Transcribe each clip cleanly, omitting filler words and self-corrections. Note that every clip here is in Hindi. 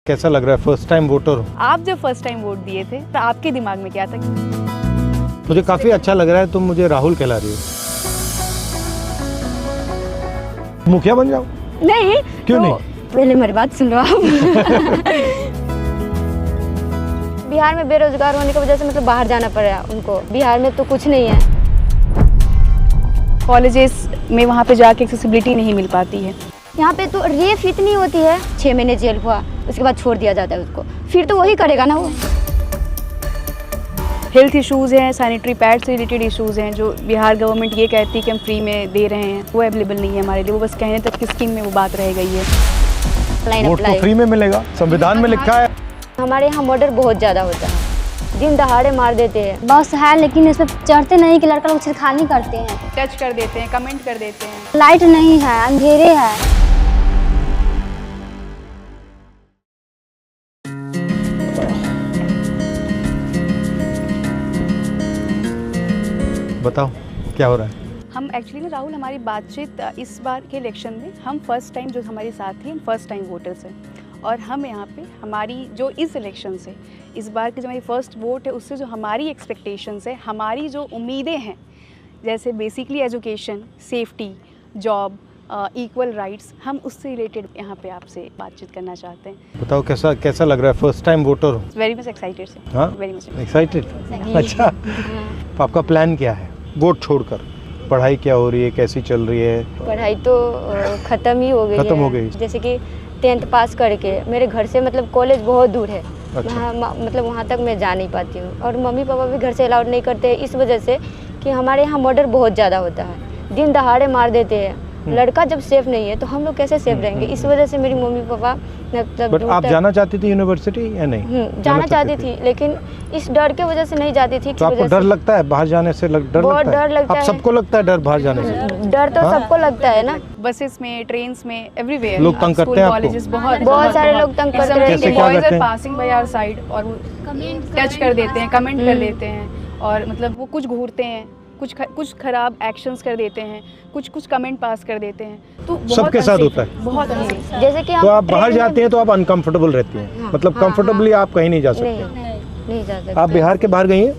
कैसा लग रहा है? फर्स्ट टाइम वोटर हूँ। आप जब फर्स्ट टाइम वोट दिए थे तो आपके दिमाग में क्या था? मुझे काफी अच्छा लग रहा है। तुम मुझे राहुल कहला रही हो। मुखिया बन जाओ। नहीं क्यों तो नहीं? पहले मेरी बात सुन लो आप। बिहार में बेरोजगार होने की वजह से मतलब बाहर जाना पड़ रहा है उनको। बिहार में तो कुछ नहीं है, कॉलेजेस में वहाँ पे जाके एक्सेसिबिलिटी नहीं मिल पाती है। यहाँ पे तो रेप इतनी होती है, 6 महीने जेल हुआ उसके बाद छोड़ दिया जाता है उसको, फिर तो वही करेगा ना वो। हेल्थ इश्यूज़ हैं, सैनिटरी पैड से रिलेटेड इश्यूज़ हैं जो बिहार गवर्नमेंट ये कहती है कि हम फ्री में दे रहे हैं, वो अवेलेबल नहीं है हमारे लिए। वो बस कहने तक की स्कीम में वो बात रह गई है। वोट तो फ्री में मिलेगा, संविधान में लिखा है। हमारे यहाँ मर्डर बहुत ज़्यादा होता है, दिन दहाड़े मार देते हैं। बस है लेकिन इसमें चढ़ते नहीं कि लड़का लोग छिड़खानी करते हैं, टच कर देते हैं, कमेंट कर देते हैं। लाइट नहीं है, अंधेरे है। बताओ क्या हो रहा है? हम एक्चुअली ना राहुल, हमारी बातचीत इस बार के इलेक्शन में हम फर्स्ट टाइम, जो हमारे साथी हैं, फर्स्ट टाइम वोटर्स हैं। और हम यहाँ पे हमारी जो इस इलेक्शन से, इस बार की जो हमारी फर्स्ट वोट है, उससे जो हमारी एक्सपेक्टेशंस है, हमारी जो उम्मीदें हैं, जैसे basically education, safety, job, equal rights, हम उससे रिलेटेड यहाँ पे आपसे बातचीत करना चाहते हैं। बताओ कैसा लग रहा है? फर्स्ट टाइम वोटर हूँ। वेरी मच एक्साइटेड से। हाँ, वेरी मच एक्साइटेड। अच्छा, तो आपका प्लान क्या है वोट छोड़कर? पढ़ाई क्या हो रही है, कैसी चल रही है? पढ़ाई तो ख़त्म ही हो गई है। खत्म हो गई। जैसे कि 10th पास करके मेरे घर से मतलब कॉलेज बहुत दूर है। अच्छा। मतलब वहाँ तक मैं जा नहीं पाती हूँ, और मम्मी पापा भी घर से अलाउड नहीं करते हैं इस वजह से कि हमारे यहाँ मर्डर बहुत ज़्यादा होता है, दिन दहाड़े मार देते हैं। लड़का जब सेफ नहीं है तो हम लोग कैसे सेफ रहेंगे? इस वजह से मेरी मम्मी पापा मतलब। बट आप जाना चाहती थी यूनिवर्सिटी या नहीं? जाना चाहती थी, लेकिन इस डर के वजह से नहीं जाती थी। तो आपको डर लगता है बाहर जाने से? बहुत डर लगता है। आप सबको लगता है डर बाहर जाने से? डर तो सबको लगता है ना। बसेस में, ट्रेन्स में, एवरीवेयर लोग तंग करते हैं आपको? कॉलेजेस बहुत सारे लोग तंग करते हैं। कैसे क्या करते हैं? पासिंग बाय आवर साइड और वो टच कर देते हैं, कमेंट कर देते हैं, और मतलब वो कुछ घूरते हैं, कुछ खराब एक्शंस कर देते हैं, कुछ कमेंट पास कर देते हैं। तो सबके साथ होता है। बहुत unsafe। जैसे कि तो आप बाहर जाते हैं तो आप अनकंफर्टेबल रहती हैं? मतलब कंफर्टेबली आप कहीं नहीं जा सकते? नहीं जा सकते। आप बिहार के बाहर गई हैं?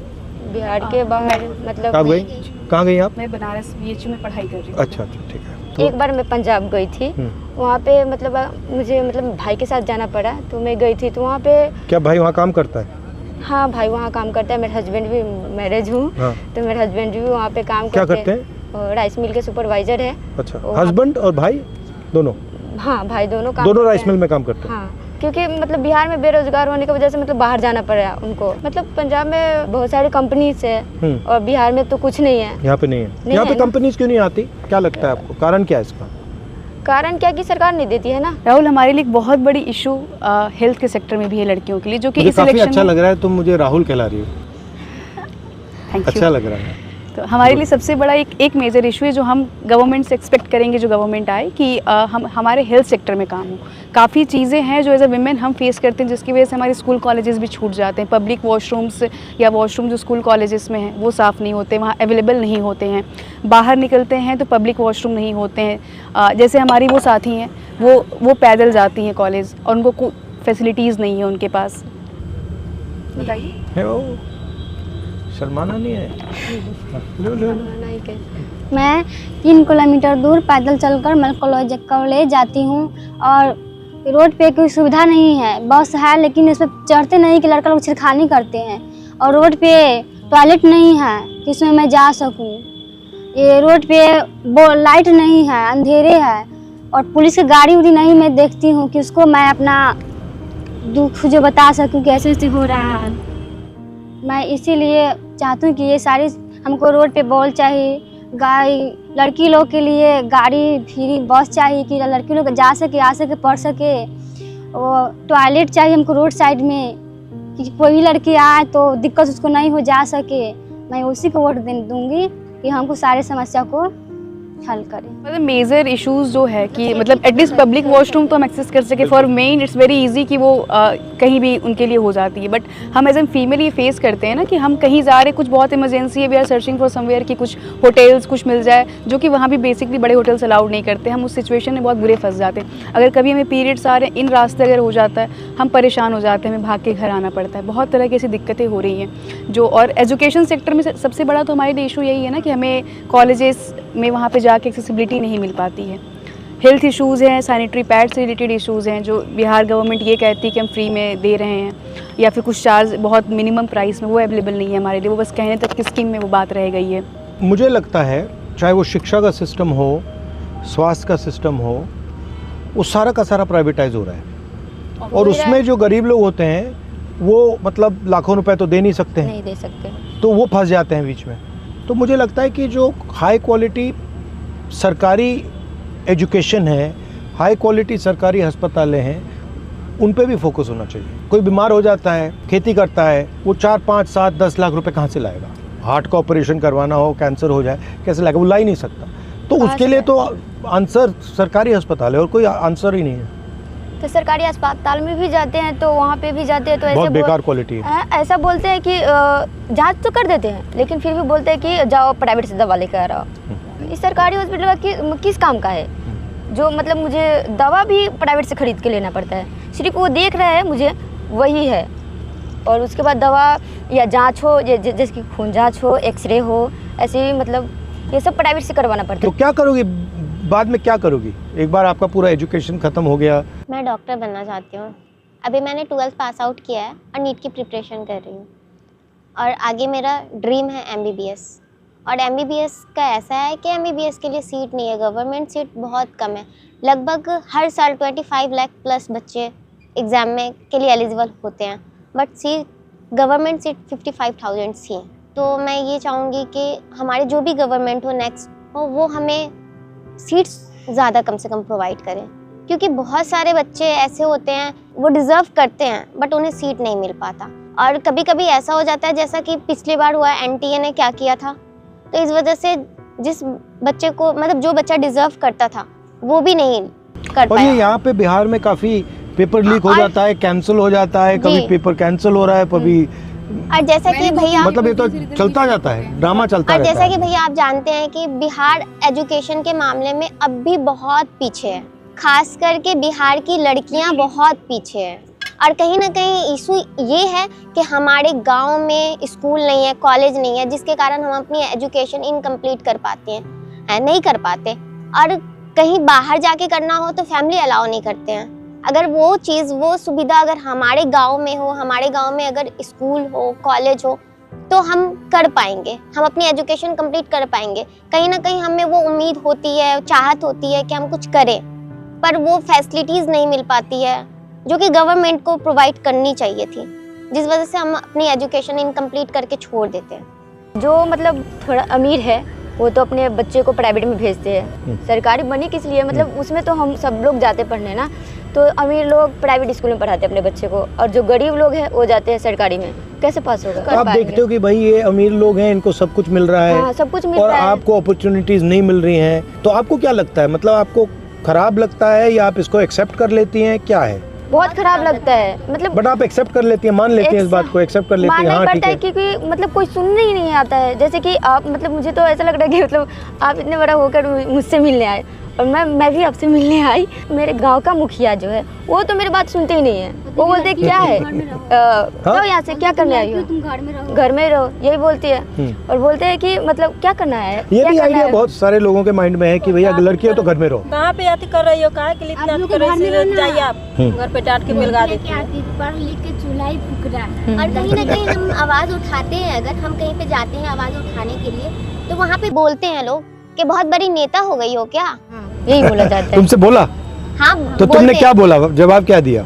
बिहार के बाहर मतलब आप गई? कहाँ गई आप? मैं बनारस BHU में पढ़ाई कर रही हूँ। अच्छा, ठीक है। एक बार मैं पंजाब गई थी, वहाँ पे मतलब मुझे मतलब भाई के साथ जाना पड़ा, तो मैं गई थी। तो वहाँ पे क्या भाई वहाँ काम करता है? हाँ, भाई वहाँ काम करता है। मेरे हस्बैंड भी मैरिज हूँ। हाँ। तो मेरे हस्बैंड भी वहाँ पे काम क्या करते हैं? और राइस मिल के सुपरवाइजर है। अच्छा, हस्बैंड और भाई दोनों? हाँ, भाई दोनों राइस मिल में काम करते हैं। हाँ, क्योंकि मतलब बिहार में बेरोजगार होने की वजह से मतलब बाहर जाना पड़ रहा है उनको। मतलब पंजाब में बहुत सारी कंपनीज है और बिहार में तो कुछ नहीं है। यहाँ पे नहीं है। यहाँ पे कंपनीज क्यों नहीं आती? क्या लगता है आपको, कारण क्या है इसका? कारण क्या कि सरकार नहीं देती है ना। राहुल, हमारे लिए एक बहुत बड़ी इशू हेल्थ के सेक्टर में भी है लड़कियों के लिए, जो कि इस काफी इलेक्शन अच्छा लग रहा है। तुम मुझे राहुल कहला रही हो। अच्छा लग रहा है। तो हमारे लिए सबसे बड़ा एक मेजर इशू है जो हम गवर्नमेंट से एक्सपेक्ट करेंगे, जो गवर्नमेंट आए, कि हम हमारे हेल्थ सेक्टर में काम हो। काफ़ी चीज़ें हैं जो एज अ विमेन हम फेस करते हैं, जिसकी वजह से हमारे स्कूल कॉलेजेस भी छूट जाते हैं। पब्लिक वॉशरूम्स या वॉशरूम जो स्कूल कॉलेजेस में हैं वो साफ़ नहीं होते, वहाँ अवेलेबल नहीं होते हैं। बाहर निकलते हैं तो पब्लिक वॉशरूम नहीं होते हैं। जैसे हमारी वो साथी हैं, वो पैदल जाती हैं कॉलेज, और उनको कोई फैसिलिटीज़ नहीं है उनके पास। बताइए। शर्माना नहीं है। मैं 3 किलोमीटर दूर पैदल चलकर मैं कॉलेज जाती हूँ, और रोड पे कोई सुविधा नहीं है। बस है लेकिन इसमें चढ़ते नहीं कि लड़का लोग छिड़खानी करते हैं, और रोड पे टॉयलेट नहीं है कि इसमें मैं जा सकूँ। ये रोड पे लाइट नहीं है, अंधेरे है, और पुलिस की गाड़ी उड़ी नहीं मैं देखती हूँ कि उसको मैं अपना दुख जो बता सकूँ कि ऐसे ऐसे हो रहा है। मैं इसीलिए चाहती हूँ कि ये सारी हमको रोड पे बॉल चाहिए, लड़की लोग के लिए गाड़ी फ्री बस चाहिए कि लड़की लोग जा सके, आ सके, पढ़ सके। और टॉयलेट चाहिए हमको रोड साइड में, कि कोई भी लड़की आए तो दिक्कत उसको नहीं हो, जा सके। मैं उसी को वोट दूंगी कि हमको सारे समस्या को हल करें। मतलब मेजर इश्यूज जो है कि मतलब एटलीस्ट पब्लिक वॉशरूम तो हम एक्सेस कर सके। For main it's very easy कि वो कहीं भी उनके लिए हो जाती है, बट हम एज एन फीमेल ये फेस करते हैं ना कि हम कहीं जा रहे, कुछ बहुत इमरजेंसी है, we are searching for somewhere कि कुछ होटल्स कुछ मिल जाए, जो कि वहाँ भी बेसिकली बड़े होटल्स अलाउड नहीं करते। हम उस सिचुएशन में बहुत बुरे फंस जाते हैं। अगर कभी हमें पीरियड्स आ रहे हैं, इन रास्ते अगर हो जाता है, हम परेशान हो जाते हैं, हमें भाग के घर आना पड़ता है। बहुत तरह की ऐसी दिक्कतें हो रही हैं जो, और एजुकेशन सेक्टर में सबसे बड़ा तो हमारे लिए इशू यही है ना कि हमें कॉलेजेस में वहाँ पे जाके एक्सेसिबिलिटी नहीं मिल पाती है। हेल्थ इश्यूज़ हैं, सैनिटरी पैड से रिलेटेड इश्यूज़ हैं जो बिहार गवर्नमेंट ये कहती है कि हम फ्री में दे रहे हैं, या फिर कुछ चार्ज बहुत मिनिमम प्राइस में, वो अवेलेबल नहीं है हमारे लिए। वो बस कहने तक की स्कीम में वो बात रह गई है। मुझे लगता है चाहे वो शिक्षा का सिस्टम हो, स्वास्थ्य का सिस्टम हो, वो सारा का सारा प्राइवेटाइज हो रहा है, और उसमें जो गरीब लोग होते हैं वो मतलब लाखों रुपए तो दे नहीं सकते हैं, नहीं दे सकते, तो वो फंस जाते हैं बीच में। तो मुझे लगता है कि जो हाई क्वालिटी सरकारी एजुकेशन है, हाई क्वालिटी सरकारी अस्पतालें हैं, उन पे भी फोकस होना चाहिए। कोई बीमार हो जाता है, खेती करता है, वो 4, 5, 7, 10 लाख रुपए कहाँ से लाएगा? हार्ट का ऑपरेशन करवाना हो, कैंसर हो जाए, कैसे लाएगा? वो ला ही नहीं सकता। तो उसके लिए तो आंसर सरकारी अस्पताल है, और कोई आंसर ही नहीं है। तो सरकारी अस्पताल में भी जाते हैं तो वहाँ पे भी जाते हैं तो बहुत ऐसे बेकार क्वालिटी है। ऐसा बोलते हैं कि जांच तो कर देते हैं, लेकिन फिर भी बोलते हैं कि जाओ प्राइवेट से दवा लेकर आओ। इस सरकारी हॉस्पिटल का किस काम का है? जो मतलब मुझे दवा भी प्राइवेट से खरीद के लेना पड़ता है, सिर्फ वो देख रहा है मुझे, वही है। और उसके बाद दवा या जांच हो, जैसे कि खून जांच हो, एक्सरे हो, ऐसे ही मतलब ये सब प्राइवेट से करवाना पड़ता तो है। क्या करोगी बाद में, क्या करोगी एक बार आपका पूरा एजुकेशन खत्म हो गया? मैं डॉक्टर बनना चाहती हूँ। अभी मैंने 12th पास आउट किया है और नीट की प्रिपरेशन कर रही हूँ, और आगे मेरा ड्रीम है MBBS। और MBBS का ऐसा है कि MBBS के लिए सीट नहीं है, गवर्नमेंट सीट बहुत कम है। लगभग हर साल 25 लाख प्लस बच्चे एग्ज़ाम में के लिए एलिजिबल होते हैं, बट गवर्नमेंट सीट 55,000 सी है। तो मैं ये चाहूँगी कि हमारे जो भी गवर्नमेंट हो नेक्स्ट हो, वो हमें सीट्स ज़्यादा कम से कम प्रोवाइड करें, क्योंकि बहुत सारे बच्चे ऐसे होते हैं वो डिज़र्व करते हैं बट उन्हें सीट नहीं मिल पाता। और कभी कभी ऐसा हो जाता है जैसा कि पिछली बार हुआ, NTA ने क्या किया था, तो इस वजह से जिस बच्चे को मतलब जो बच्चा डिज़र्व करता था वो भी नहीं कर और ये पाया। यहाँ पे बिहार में काफ़ी पेपर लीक हो जाता है, कैंसिल हो जाता है, कभी पेपर कैंसिल हो रहा है, कभी और जैसा कि भैया मतलब ये तो चलता जाता है, ड्रामा चलता और रहता जैसा है। कि भैया आप जानते हैं कि बिहार एजुकेशन के मामले में अब भी बहुत पीछे है, खास करके बिहार की लड़कियां बहुत पीछे हैं। और कहीं ना कहीं इशू ये है कि हमारे गांव में स्कूल नहीं है, कॉलेज नहीं है, जिसके कारण हम अपनी एजुकेशन इनकम्प्लीट कर पाते हैं, नहीं कर पाते। और कहीं बाहर जाके करना हो तो फैमिली अलाउ नहीं करते हैं। अगर वो चीज़, वो सुविधा अगर हमारे गांव में हो, हमारे गांव में अगर स्कूल हो, कॉलेज हो, तो हम कर पाएंगे, हम अपनी एजुकेशन कंप्लीट कर पाएंगे। कहीं ना कहीं हमें वो उम्मीद होती है, चाहत होती है कि हम कुछ करें, पर वो फैसिलिटीज़ नहीं मिल पाती है जो कि गवर्नमेंट को प्रोवाइड करनी चाहिए थी, जिस वजह से हम अपनी एजुकेशन इनकम्प्लीट करके छोड़ देते हैं। जो मतलब थोड़ा अमीर है वो तो अपने बच्चे को प्राइवेट में भेजते हैं, सरकारी बनी किस लिए, मतलब उसमें तो हम सब लोग जाते पढ़ने ना, तो अमीर लोग प्राइवेट स्कूल में पढ़ाते हैं अपने बच्चे को, और जो गरीब लोग हैं वो जाते हैं सरकारी में। कैसे पास होगा? आप देखते हो कि भाई ये अमीर लोग हैं, इनको सब कुछ मिल रहा है, हाँ, सब कुछ मिल और रहा है। आपको अपॉर्चुनिटीज नहीं मिल रही हैं, तो आपको क्या लगता है? मतलब आपको खराब लगता है या आप इसको एक्सेप्ट कर लेती हैं, क्या है? बहुत खराब लगता है, मतलब बट आप एक्सेप्ट कर लेती हैं, मान लेती हैं इस बात को, एक्सेप्ट कर लेती हैं, मानना हाँ ही ठीक पड़ता है है। क्योंकि मतलब कोई सुनने ही नहीं आता है। जैसे कि आप मतलब मुझे तो ऐसा लग रहा है कि मतलब आप इतने बड़ा होकर मुझसे मिलने आए, और मैं भी आपसे मिलने आई। मेरे गांव का मुखिया जो है वो तो मेरी बात सुनते ही नहीं है, वो बोलते हैं क्या है, जाओ यहाँ से, क्या करने आई हो, तुम घर में रहो, घर में रहो, यही बोलती है। और बोलते हैं कि मतलब क्या करना है, ये क्या भी करना आइडिया है? बहुत सारे लोगों के माइंड में है कि भैया लड़की है तो घर में रहो। कहाँ पे आती कर रही हो, कहाँ के लिए इतना कर रही हो, जाइए आप घर पे डांट के मिलगा देती क्या हो। आती पढ़ लिख के चूल्हा ही फूक रहा है। और कहीं ना कहीं हम आवाज़ उठाते हैं, अगर हम कहीं पे जाते हैं आवाज़ उठाने के लिए, तो वहाँ पे बोलते हैं लोग कि बहुत बड़ी नेता हो गई हो क्या। यही बोला जाता है। तुमसे बोला हाँ तो तुमने बोलते क्या बोला, जवाब क्या दिया?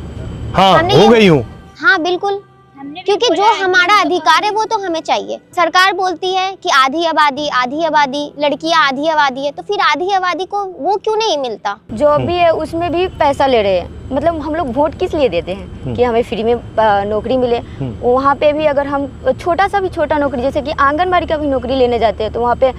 हाँ हमने हो ये- गई हूँ। हाँ बिल्कुल, क्योंकि जो हमारा अधिकार है वो तो हमें चाहिए। सरकार बोलती है कि आधी आबादी लड़कियां आधी आबादी है, तो फिर आधी आबादी को वो क्यों नहीं मिलता? जॉब भी है उसमें भी पैसा ले रहे हैं। मतलब हम लोग वोट किस लिए देते हैं कि हमें फ्री में नौकरी मिले। वहाँ पे भी अगर हम छोटा नौकरी जैसे कि आंगनबाड़ी का भी नौकरी लेने जाते हैं तो वहाँ पे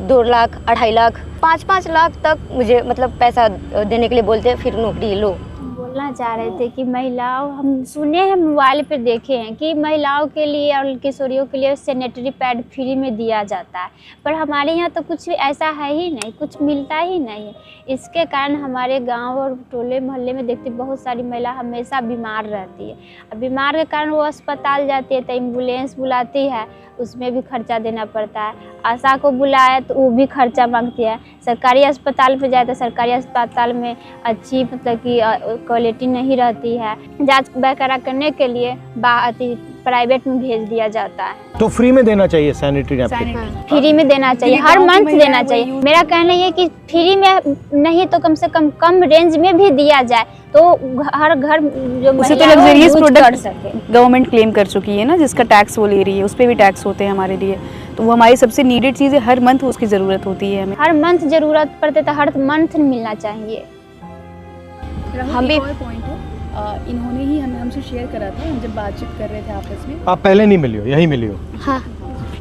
2 लाख 2.5 लाख 5-5 लाख तक मुझे मतलब पैसा देने के लिए बोलते हैं, फिर नौकरी लो। बोलना चाह रहे थे कि महिलाओं, हम सुने हैं मोबाइल पे देखे हैं कि महिलाओं के लिए और किशोरियों के लिए सैनिटरी पैड फ्री में दिया जाता है, पर हमारे यहाँ तो कुछ ऐसा है ही नहीं, कुछ मिलता ही नहीं है। इसके कारण हमारे गांव और टोले मोहल्ले में देखते बहुत सारी महिला हमेशा बीमार रहती है। अब बीमार के कारण वो अस्पताल जाती है तो एम्बुलेंस बुलाती है, उसमें भी खर्चा देना पड़ता है। आशा को बुलाया तो वो भी खर्चा मांगती है। सरकारी अस्पताल पे जाए तो सरकारी अस्पताल में अच्छी मतलब कि क्वालिटी नहीं रहती है। जांच वगैरह करने के लिए प्राइवेट में भेज दिया जाता है। तो फ्री में देना चाहिए सैनिटरी नैपकिन, फ्री में देना चाहिए, हर मंथ देना चाहिए। मेरा कहना ये कि फ्री में नहीं तो कम से कम रेंज में भी दिया जाए तो हर घर जो उसे तो लग्जरियस प्रोडक्ट गवर्नमेंट क्लेम कर चुकी है ना, जिसका टैक्स वो ले रही है, उस पर भी टैक्स होते हैं हमारे लिए, तो वो हमारी सबसे नीडेड चीज़ है। हर मंथ उसकी ज़रूरत होती है हमें, हर मंथ ज़रूरत पड़ते तो हर मंथ मिलना चाहिए। हम भी पॉइंट है, इन्होंने ही हमसे शेयर करा था, हम जब बातचीत कर रहे थे आपस में। आप पहले नहीं मिली हो, यही मिली हो? हाँ।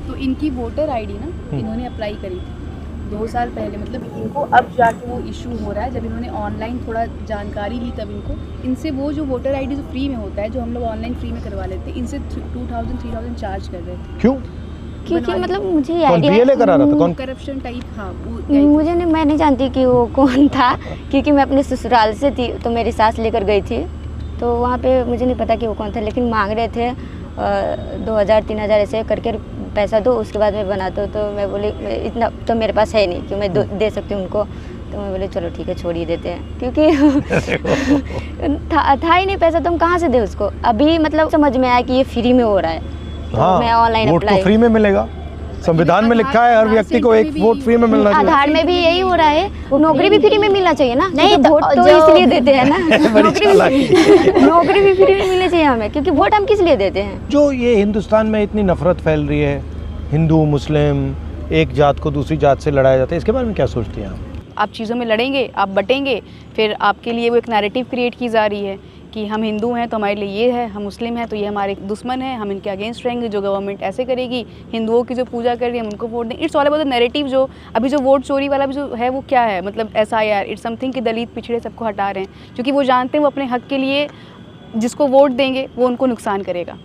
तो इनकी वोटर आईडी ना इन्होंने अप्लाई करी थी 2 साल पहले, मतलब इनको अब जाके वो इशू हो रहा है। जब इन्होंने ऑनलाइन थोड़ा जानकारी ली तब इनसे वो जो वोटर आईडी जो फ्री में होता है, जो हम लोग ऑनलाइन फ्री में करवा लेते हैं, इनसे 2000-3000 चार्ज कर रहे थे। क्यों? क्योंकि मतलब मुझे कौन बीएलए करा रहा था? कौन? Corruption type. हाँ, मुझे नहीं, मैं नहीं जानती कि वो कौन था, क्योंकि मैं अपने ससुराल से थी तो मेरी सास लेकर गई थी, तो वहाँ पे मुझे नहीं पता कि वो कौन था, लेकिन मांग रहे थे 2000-3000 ऐसे करके पैसा दो, उसके बाद मैं बनाता हूँ। तो मैं बोली इतना तो मेरे पास है नहीं कि मैं दे सकती हूँ उनको, तो मैं बोले चलो ठीक है छोड़ ही देते हैं, क्योंकि था ही नहीं पैसा, तो हम कहाँ से दे उसको। अभी मतलब समझ में आया कि ये फ्री में हो रहा है, तो हाँ, मैं ऑनलाइन वोट अप्लाई। तो फ्री में मिलेगा, संविधान में लिखा है हर व्यक्ति को एक वोट फ्री में मिलना चाहिए। आधार में भी यही हो रहा है, नौकरी भी फ्री में मिलना चाहिए ना। नहीं, तो वोट तो इसलिए देते हैं ना, नौकरी भी फ्री में मिलनी चाहिए हमें, क्योंकि वोट हम किस लिए देते हैं। जो ये हिंदुस्तान में इतनी नफरत फैल रही है, हिंदू मुस्लिम एक जात को दूसरी जात से लड़ाया जाता है, इसके बारे में क्या सोचती हैं आप चीज़ों में लड़ेंगे, आप बटेंगे, फिर आपके लिए वो एक नैरेटिव क्रिएट की जा रही है कि हम हिंदू हैं तो हमारे लिए ये है, हम मुस्लिम हैं तो ये हमारे दुश्मन हैं, हम इनके अगेंस्ट रहेंगे, जो गवर्नमेंट ऐसे करेगी, हिंदुओं की जो पूजा कर रही है हम उनको वोट दें। It's all about the narrative. जो अभी जो वोट चोरी वाला भी जो है वो क्या है, मतलब SIR, इट्स समथिंग कि दलित पिछड़े सबको हटा रहे हैं, क्योंकि वो जानते हैं वो अपने हक के लिए जिसको वोट देंगे वो उनको नुकसान करेगा,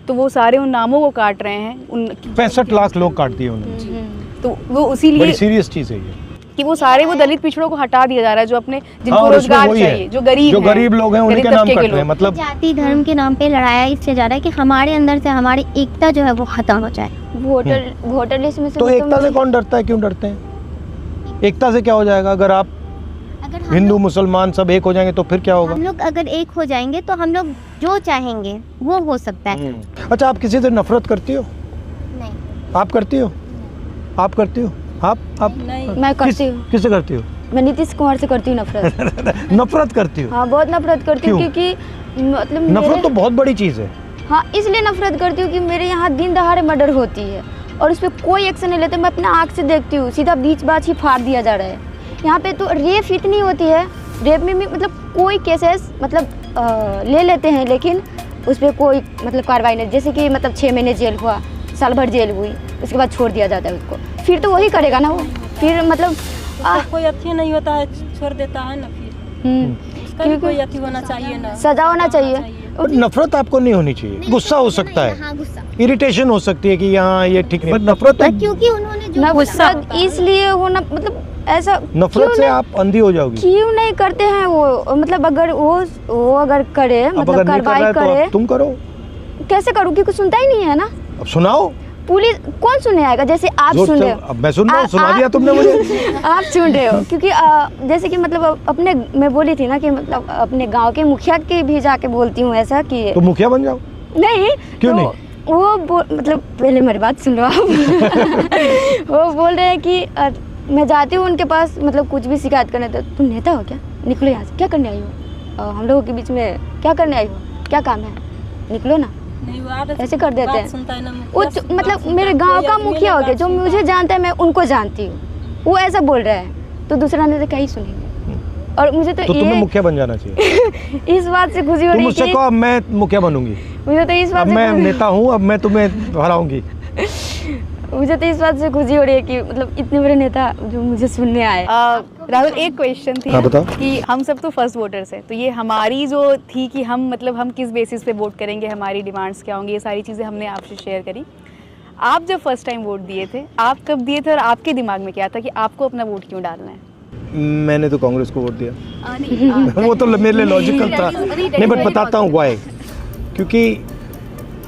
तो वो सारे उन नामों को काट रहे हैं। उन 65 लाख लोग काट दिए उन्होंने, तो वो इसीलिए बड़ी सीरियस चीज़ है ये कि वो सारे वो दलित पिछड़ों को हटा दिया जा रहा है, जो अपने जिनको और उसमें रोजगार वही है, चाहिए, जो गरीब लोग हैं उनके नाम कट रहे हैं। मतलब जाति धर्म के नाम पे लड़ाया इससे ज़्यादा है कि हमारे अंदर से हमारी एकता जो है वो खत्म हो जाए। वोटर लिस्ट में से तो एकता से कौन डरता है, क्यों डरते हैं? एकता से क्या हो जाएगा? अगर आप अगर हम हिंदू मुसलमान सब एक हो जाएंगे तो फिर क्या होगा? हम लोग अगर एक हो जाएंगे तो हम लोग जो चाहेंगे वो हो सकता है। अच्छा, आप किसी से नफरत करती हो? नहीं, आप करती हो? आप करती हो? आप मैं करती हूँ। किससे करती हो? मैं नीतीश कुमार से करती हूँ नफरत। नफरत करती हो? हाँ, बहुत नफरत करती हूँ, क्यों? क्योंकि मतलब नफरत तो बहुत बड़ी चीज़ है। हाँ, इसलिए नफरत करती हूँ कि मेरे यहाँ दिन दहाड़े मर्डर होती है और उस पर कोई एक्शन नहीं लेते। मैं अपना आँख से देखती हूँ, सीधा बीच बाच ही फाड़ दिया जा रहा है। यहाँ पे तो रेप इतनी होती है, रेप में भी मतलब कोई केसेस मतलब ले लेते हैं, लेकिन उस पर कोई मतलब कार्रवाई नहीं। जैसे कि मतलब 6 महीने जेल हुआ, साल भर जेल हुई, उसके बाद छोड़ दिया जाता है उसको, फिर तो वही करेगा ना वो, फिर मतलब कोई अच्छी नहीं होता है, छोड़ देता है ना, फिर उसका भी कोई अच्छी होना चाहिए ना, सजा होना चाहिए। और नफरत आपको नहीं होनी चाहिए, गुस्सा हो सकता है, हाँ गुस्सा, इरिटेशन हो सकती है कि यहाँ ये ठीक नहीं, बट नफरत क्योंकि उन्होंने जो नफरत इसलिए होना मतलब ऐसा नफरत से आप अंधी हो जाओगी। क्यों नहीं करते हैं वो, मतलब अगर वो अगर करे, अब मतलब अगर नहीं कर रहा कार्रवाई है तो करे, अब तुम करो। कैसे करूँ कि कुछ सुनता ही नहीं है ना। अब सुनाओ। पुलिस कौन सुनने आएगा? जैसे आप सुन रहे हो, अब मैं सुन रहा हूँ, सुना दिया तुमने मुझे। आप सुन रहे हो, क्योंकि जैसे कि मतलब अपने मैं बोली थी ना कि मतलब अपने गांव के मुखिया के भी जाके बोलती हूँ ऐसा कि तो मुखिया बन जाओ। नहीं, क्यों तो नहीं? वो मतलब पहले मेरी बात सुन लो आप। वो बोल रहे हैं कि मैं जाती हूँ उनके पास, मतलब कुछ भी शिकायत करने, तो तुम नेता हो क्या, निकलो यहाँ से, क्या करने आई हो, हम लोगों के बीच में क्या करने आई हो, क्या काम है, निकलो ना। नहीं वो आदत ऐसे कर देते बात हैं। सुनता है ना वो मुखिया, बात मतलब सुनता मेरे है, गांव कोई का मेरे मुखिया हो बात गया, जो सुनता मुझे है। जानता है मैं उनको जानती हूँ, वो ऐसा बोल रहा है तो दूसरा ने तो क्या ही सुनेंगे। और मुझे तो तुम्हें ये मुखिया बन जाना चाहिए। इस बात से खुशी हो तुम रही है मुझसे कि कहो अब मैं मुखिया बनूंगी, मुझे तो इस अब बात मैं से नेता हूँ, अब मैं तुम्हें हराऊंगी। मुझे तो इस बात से खुशी हो रही है कि मतलब इतने बड़े नेता जो मुझे सुनने आए। राहुल, एक क्वेश्चन थी हाँ, बताओ। कि हम सब तो फर्स्ट वोटर्स हैं, तो ये हमारी जो थी कि हम मतलब हम किस बेसिस पे वोट करेंगे, हमारी डिमांड्स क्या होंगी, ये सारी चीज़ें हमने आपसे शेयर करी। आप जब फर्स्ट टाइम वोट दिए थे, आप कब दिए थे और आपके दिमाग में क्या था कि आपको अपना वोट क्यों डालना है? मैंने तो कांग्रेस को वोट दिया। नहीं, वो तो मेरे लिए लॉजिकल था। नहीं, बट बताता हूँ व्हाई। क्योंकि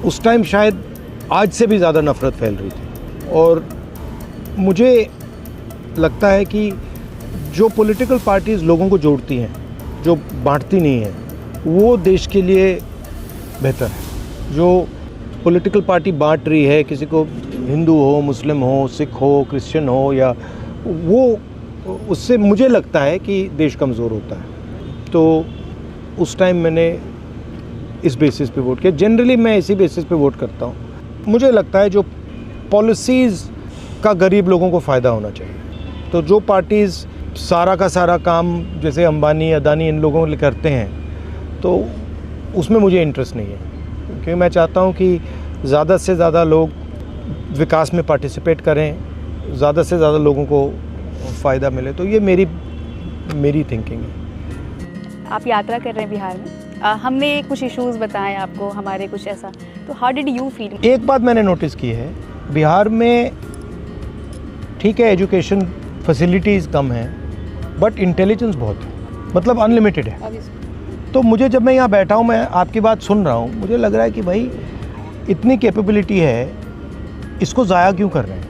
उस टाइम शायद आज से भी ज़्यादा नफरत फैल रही थी, और मुझे लगता है कि जो पॉलिटिकल पार्टीज़ लोगों को जोड़ती हैं, जो बांटती नहीं हैं, वो देश के लिए बेहतर है। जो पॉलिटिकल पार्टी बांट रही है, किसी को हिंदू हो, मुस्लिम हो, सिख हो, क्रिश्चियन हो, या वो, उससे मुझे लगता है कि देश कमज़ोर होता है। तो उस टाइम मैंने इस बेसिस पे वोट किया। जनरली मैं इसी बेसिस पे वोट करता हूँ। मुझे लगता है जो पॉलिसीज़ का गरीब लोगों को फ़ायदा होना चाहिए। तो जो पार्टीज़ सारा का सारा काम जैसे अंबानी, अदानी, इन लोगों के करते हैं, तो उसमें मुझे इंटरेस्ट नहीं है, क्योंकि मैं चाहता हूँ कि ज़्यादा से ज़्यादा लोग विकास में पार्टिसिपेट करें, ज़्यादा से ज़्यादा लोगों को फ़ायदा मिले। तो ये मेरी थिंकिंग है। आप यात्रा कर रहे हैं बिहार में, हमने कुछ इश्यूज़ बताए आपको, हमारे कुछ ऐसा, तो हाउ डिड यू फील? एक बात मैंने नोटिस की है, बिहार में ठीक है एजुकेशन फैसिलिटीज़ कम हैं, बट इंटेलिजेंस बहुत है, मतलब अनलिमिटेड है। तो मुझे जब मैं यहाँ बैठा हूँ, मैं आपकी बात सुन रहा हूँ, मुझे लग रहा है कि भाई इतनी कैपेबिलिटी है, इसको ज़ाया क्यों कर रहे हैं?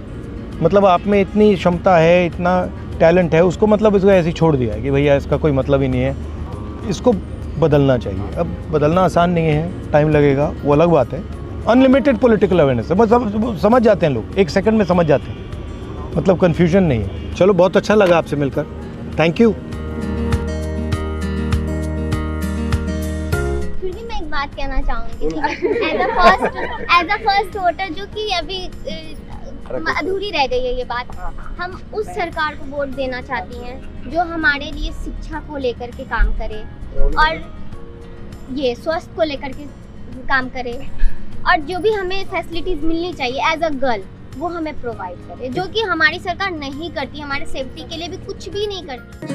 मतलब आप में इतनी क्षमता है, इतना टैलेंट है, उसको मतलब इसको ऐसे ही छोड़ दिया है कि भैया इसका कोई मतलब ही नहीं है, इसको बदलना चाहिए। अब बदलना आसान नहीं है, टाइम लगेगा, वो अलग बात है। अनलिमिटेड पॉलिटिकल अवेयरनेस है, समझ जाते हैं लोग, एक सेकंड में समझ जाते हैं, मतलब कन्फ्यूजन नहीं है। चलो, बहुत अच्छा लगा आपसे मिलकर, थैंक यू। फिर भी मैं एक बात कहना चाहूँगी, एज अ फर्स्ट वोटर, जो कि अभी अधूरी रह गई है ये बात। हम उस सरकार को वोट देना चाहती हैं जो हमारे लिए शिक्षा को लेकर के काम करे, और ये स्वास्थ्य को लेकर के काम करे, और जो भी हमें फैसिलिटीज़ मिलनी चाहिए एज अ गर्ल, वो हमें प्रोवाइड करे, जो कि हमारी सरकार नहीं करती, हमारे सेफ्टी के लिए भी कुछ भी नहीं करती।